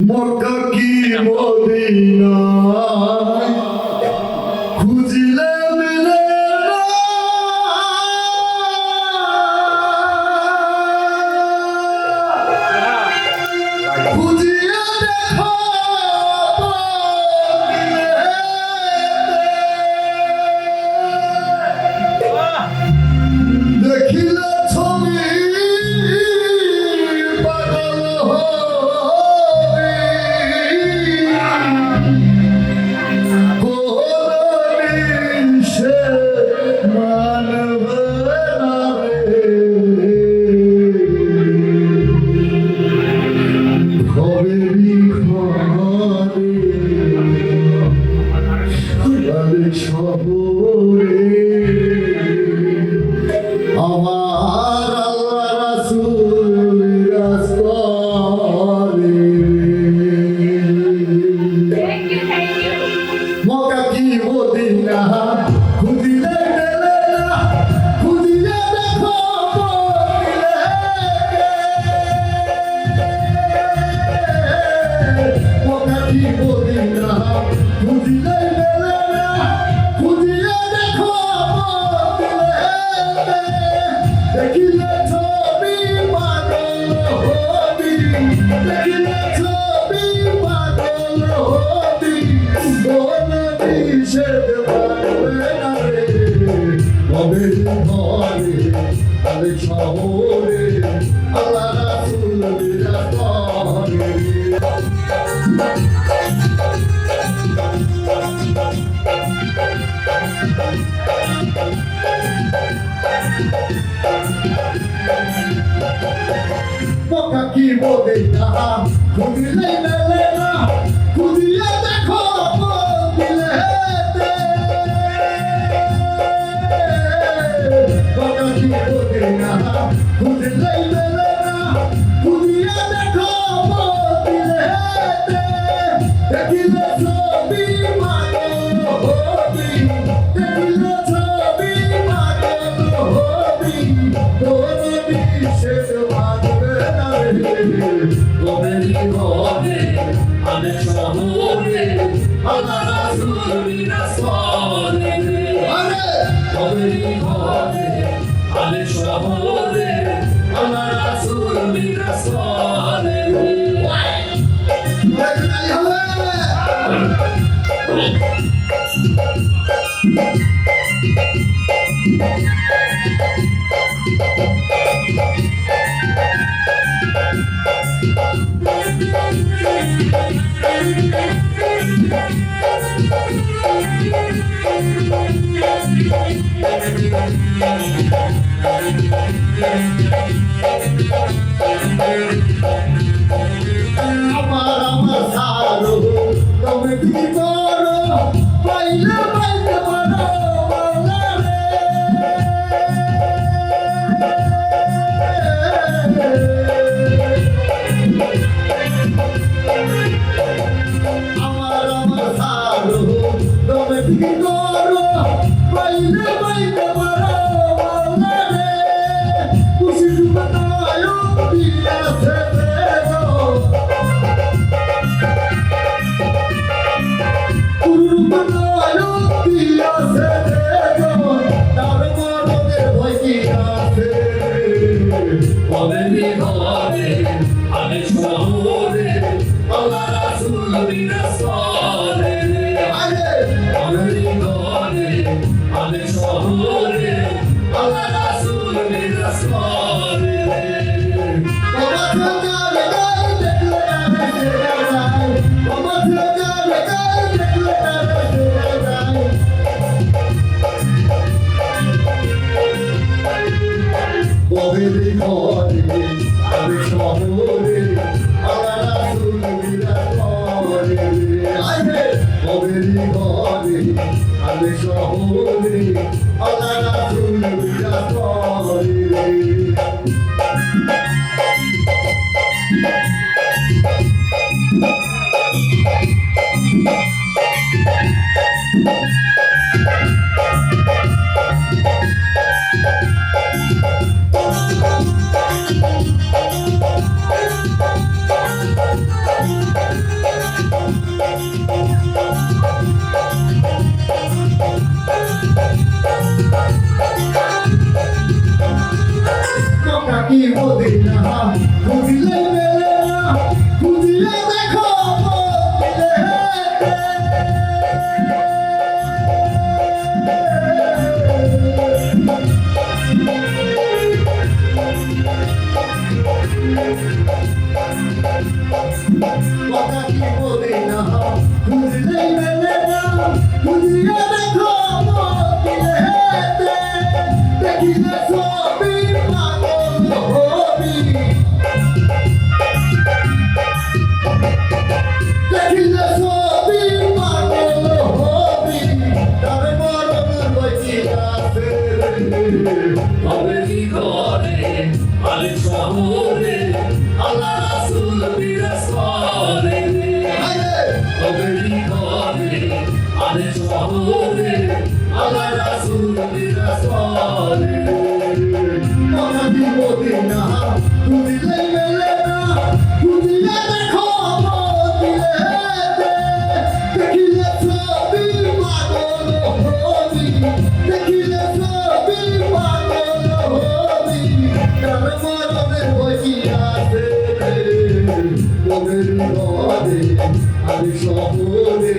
মক্কা কি মদিনা খুঁজিলে মিলে না, খুঁজিয়া দেখো দেখিলে ছবি পাগল হবি, কোনদিন সে মানবে না রে, ভবেরই ঘরে সকালে শহরে আমার আল্লাহ রাসূল রাসূলে। মক্কা কি মদিনা খুঁজিলে মেলে না, খুঁজিয়া দেখো মদিনা। মক্কা কি মদিনা খুঁজিলে মেলে না, খুঁজিয়া দেখো মদিনা। দেখিলে ছবি পাগল হবি, দেখিলে ছবি পাগল হবি, কোনদিন সে মানবে না রে, ভবের ঘরে আলে শহরে আল্লাহ রাসূল রাসূলে। মক্কা কি মদিনা খুঁজিলে মেলে না, খুঁজিয়া দেখো মদিনাতে। মক্কা কি মদিনা খুঁজিলে মেলে না, খুঁজিয়া দেখো মদিনাতে। দেখিলে ছবি পাগল হবি, দেখিলে ছবি পাগল হবি, কোনদিন সে মানবে না রে, ভবেরই ঘরে আলে শহরে আল্লাহ রাসূল রাসূলে। ভবেরই ঘরে আলে শহরে আল্লাহ রাসূল রাসূলে। আমার সারো তুমি কি করো, পাইলে পাইতে পারো মাওলা রে। আমার সারো তুমি কি করো, পাইলে পাইতে পারো মাওলা রে। খুশি বানায় দিয়াছে গো, কুরু বানায় দিয়াছে গো, তার মরদে ভয় কি আছে। ভবেরই ঘরে আলে শহরে আল্লাহ রাসূল রাসূলে। ভবেরই ঘরে আলে শহরে আল্লাহ রাসূল রাসূলে। ভবেরই ঘরে আলে শহরে আল্লাহ রাসূল রাসূলে। ভবেরই ঘরে আলে শহরে আল্লাহ রাসূল রাসূলে। মকাকি মদিনা খুঁজলেই মেলে না খুঁজিয়ে দেখো মদিনাতে দেখিলে ছবি পাগল হবি দেখিলে ছবি পাগল হবি তার মরণ বচিয়াছে কবেরি ঘরে আলে শহরে আল্লাহ রাসূল বিরাজ করে কবেরি ঘরে আলে শহরে আল্লাহ রাসূল বিরাজ করে মকাকি মদিনা খুঁজলেই মেলে না খুঁজিয়ে দেখো মদিনাতে দেখিলে ছবি পাগল হবি দেখিলে ছবি পাগল হবি তার মরণে বসিয়াছে কবেরি ঘরে আমি শহরে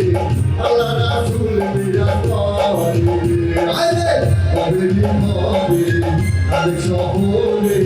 আল্লাহ রাসূল বিরাজ করে কবেরি ঘরে আমি শহরে